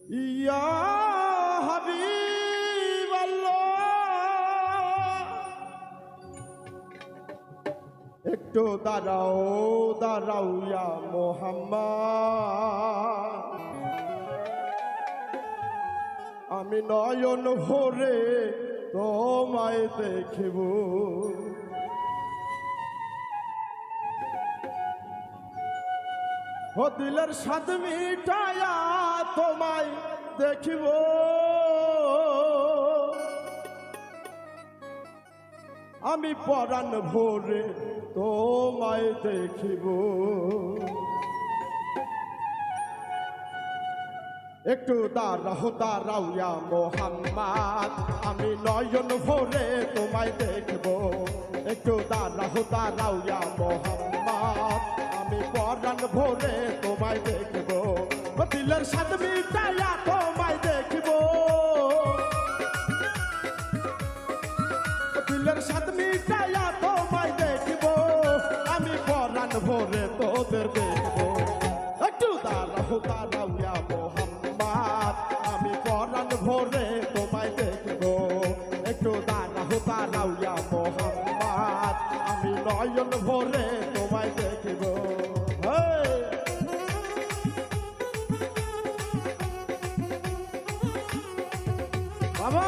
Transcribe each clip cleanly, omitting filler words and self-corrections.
ইয়া হাবিবাল্লাহ, একটু দাঁড়াও দাঁড়াও ইয়া মুহাম্মদ, আমি নয়ন ভরে তোমায় দেখিব। ও দিলের স্বাদ মিটায়া তোমায় দেখিব, আমি পরাণ ভরে তোমায় দেখিব। একটু দাঁড়াও দাঁড়াও ইয়া মুহাম্মদ, আমি নয়ন ভরে তোমায় দেখব। একটু দাঁড়াও দাঁড়াও ইয়া মুহাম্মদ, আমি পরাণ ভরে তোমায় দেখব। দিলের স্বাদ মিটায়া তোমায় দেখব, দিলের স্বাদ মিটায়া তোমায় দেখব, আমি পরাণ ভরে তোদের দেখব। একটু দাঁড়াও দাঁড়াও ইয়া মুহাম্মদ, আমি পরাণ ভরে তোমায় দেখব। একটু দাঁড়াও দাঁড়াও ইয়া মুহাম্মদ, আমি নয়ন ভরে তোমায় দেখব। বাবা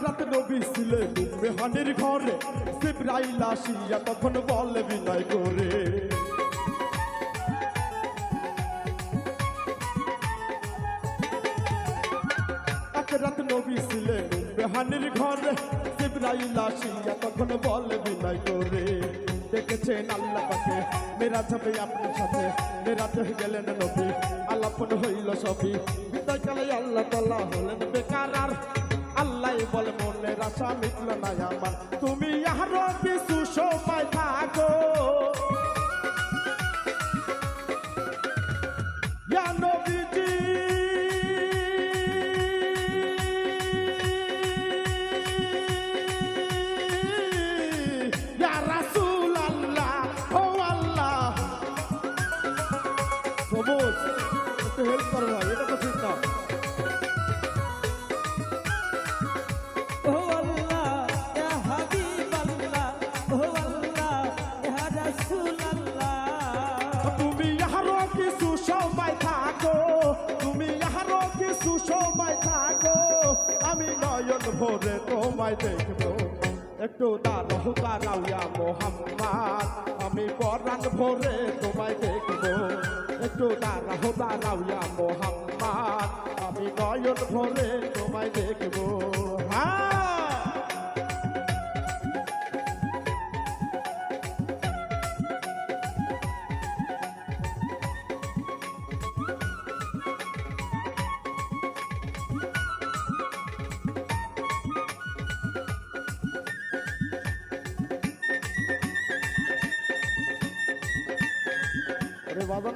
রাত নবী ছিলেন মেহানির ঘরে, জিবরাইল আসিয়া তখন বলে বিনয় করে, এক রাত নবী ছিলেন মেহানির ঘরে, জিবরাইল আসিয়া তখন বলে বিনয় করে, দেখেছেন আল্লাহ পাকে মেরাজ হবে আপনার সাথে, মেরাজ হয়ে গেলেন নবী, আলাপন হইল সবই, বিদায়কালে আল্লাহ তাআলা হলেন বেকার। আল্লাহ বলে মনের আশা মিটল না আমার, তুমি আরো কিছু সময় থাকো। ইয়া নবীজি ইয়া রাসূলুল্লাহ, ও আল্লাহ সবুজ একটু হেল্প করো ভাই, এটা তো ঠিক না। তুমি আরো কিছু সময় থাকো, তুমি আরো কিছু সময় থাকো, আমি নয়ন ভরে তোমায় দেখব। একটু দাঁড়াও দাঁড়াও ইয়া মুহাম্মদ, আমি পরাণ ভরে তোমায় দেখব। একটু দাঁড়াও দাঁড়াও ইয়া মুহাম্মদ, আমি নয়ন ভরে তোমায় দেখব। হ্যাঁ বাবা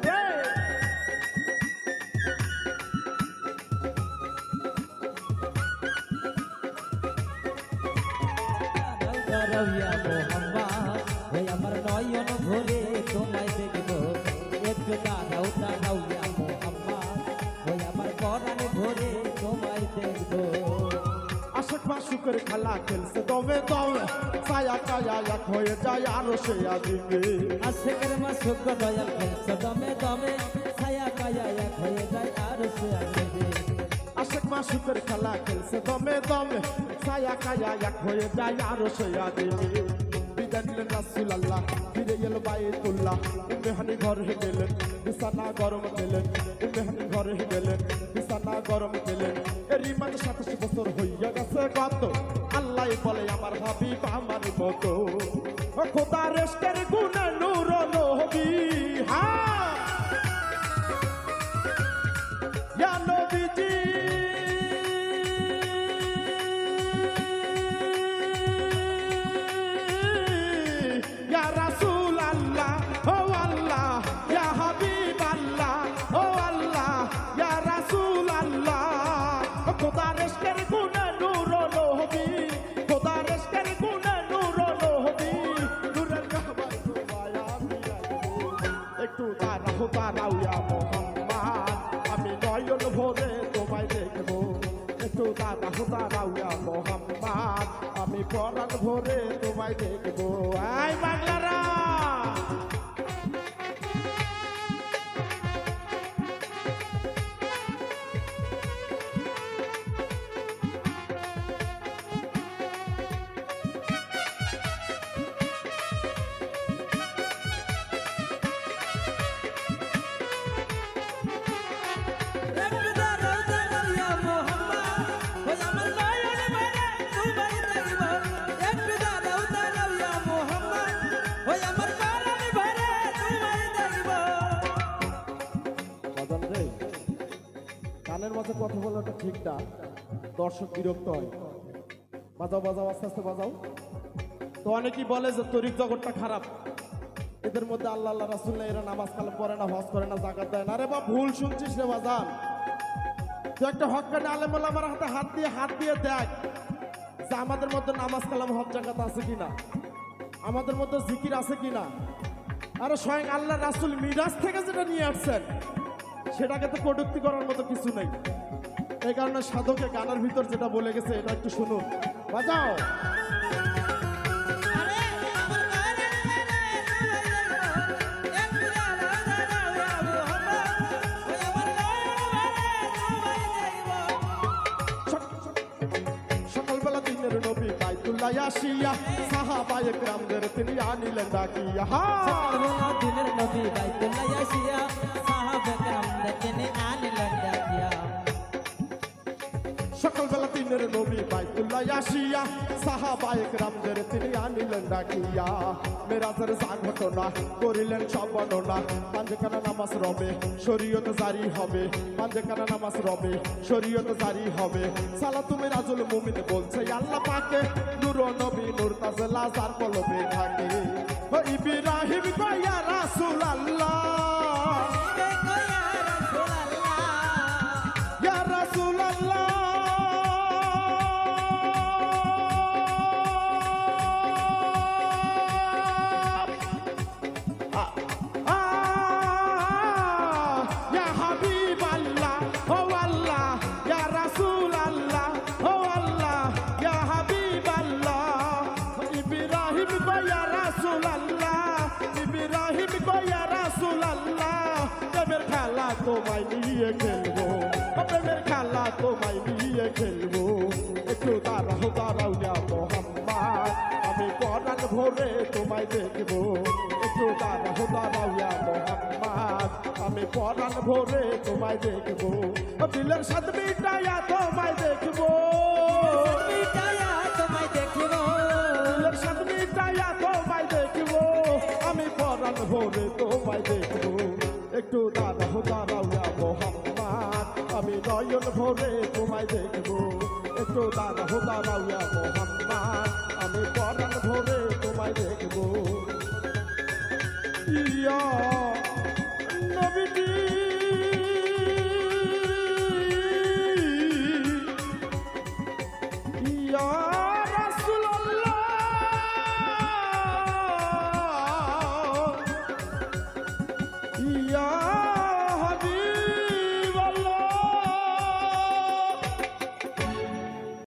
রে আমার নয়ন ভরে তোমায় দেখবো। একটু দাঁড়াও দাঁড়াও ইয়া মুহাম্মদ, ওই আমার পরাণ ভরে তোমায় দেখবো। আশাক মাসুকের খেলা খেলছে দমে দমে, ছায়া কায়া এক হয়ে যায় আরো সে আদিকে। আশিকের মাসুক দয়াল খেলছে দমে দমে, ছায়া কায়া এক হয়ে যায় আর সে আদিকে। আশাক মাসুকের খেলা খেলছে দমে দমে, ছায়া কায়া এক হয়ে যায় আরো সে আদিকে। বিদায় নিলেন রাসূলুল্লাহ, ফিরে এলো বাইতুল্লাহ, মেহানি ঘরে গেলেন, বিছানা গরম পেলেন। মেহানি ঘরে গেলেন, বিছানা গরম পেলেন। এরই মাঝে 27 বছর হইয়া গেছে কত, আল্লাহ বলে আমার হাবিব আমার মতো। খোদা রেস্টের গুণে নূর নবী, হ্যাঁ ইয়া নবীজি খোদার ইশকের গুণে নূর নবী খোদার ইশকের গুণে নূর নবী নূরের কাবায় তোমায় আমি রাখবো একটু দাঁড়াও দাঁড়াও ইয়া মোহাম্মদ আমি নয়ন ভরে তোমায় দেখবো একটু দাঁড়াও দাঁড়াও ইয়া মোহাম্মদ আমি পরাণ ভরে তোমায় দেখবো আই বাংলারা কানের মাঝে কথা বলাটা ঠিক না দর্শক বিরক্ত হয় বাজাও বাজাও আস্তে আস্তে বাজাও তো অনেকেই বলে যে তরিক জগৎটা খারাপ এদের মধ্যে আল্লাহ আল্লাহ রাসূল না এরা নামাজ কালাম পড়ে না হজ করে না যাকাত দেয় না রে বা ভুল শুনছিস রে বাজান তুই একটা হক্কানি আলেম ওলামার হাতে হাত দিয়ে দেখ যে আমাদের মধ্যে নামাজ কালাম হজ যাকাত আছে কিনা আমাদের মধ্যে জিকির আছে কিনা আরে স্বয়ং আল্লাহ রাসূল মিরাজ থেকে যেটা নিয়ে আসছেন সেটাকে তো কটূক্তি করার মতো কিছু নেই এই কারণে সাধকে গানের ভিতর যেটা বলে গেছে এটা একটু শুনুন বাজাও সকালবেলা দিনের নবী বাইতুল্লাহ আসিয়া সাহাবায়ে কেরামদের তিনি আনিলেন ডাকিয়া দিনের নবী বাইতুল্লাহ আসিয়া সাহাবা কেরামদের তিনি আনিলেন ডাকিয়া সকালবেলা দিনের নবী বাইতুল্লাহ আসিয়া সাহাবায়ে কেরামদের তিনি আনিলেন ডাকিয়া মেরাজের ঘটনা করিলেন সব বর্ণনা পাঁচখানা নামাজ রবে শরীয়ত জারি হবে পাঁচখানা নামাজ রবে শরীয়ত জারি হবে সালাতু মিরাজুল মুমিন বলছে আল্লাহ পাকে নূর নবী নূর তাজ লাজার কলবে থাকে ও ইব্রাহিম কয়া রাসূলুল্লাহ ইয়া রাসূলুল্লাহ তোমায় নিয়ে খেলবো প্রেমের খেলা তোমায় নিয়ে খেলবো একটু দাঁড়াও দাঁড়াও ইয়া মোহাম্মদ আমি পরাণ ভরে তোমায় দেখবো একটু দাঁড়াও দাঁড়াও ইয়া মোহাম্মদ আমি পরাণ ভরে তোমায় দেখবো দিলের সাথ মিটাইয়া তোমায় দেখবো দিলের সাথ মিটাইয়া তোমায় দেখবো আমি পরাণ ভরে তোমায় দেখবো একটু দাঁড়াও দাঁড়াও ইয়া মোহাম্মদ আমি নয়ন ভরে তোমায় দেখবো একটু দাঁড়াও দাঁড়াও ইয়া মোহাম্মদ আমি পরাণ ভরে তোমায় দেখবো ইয়া নবীজি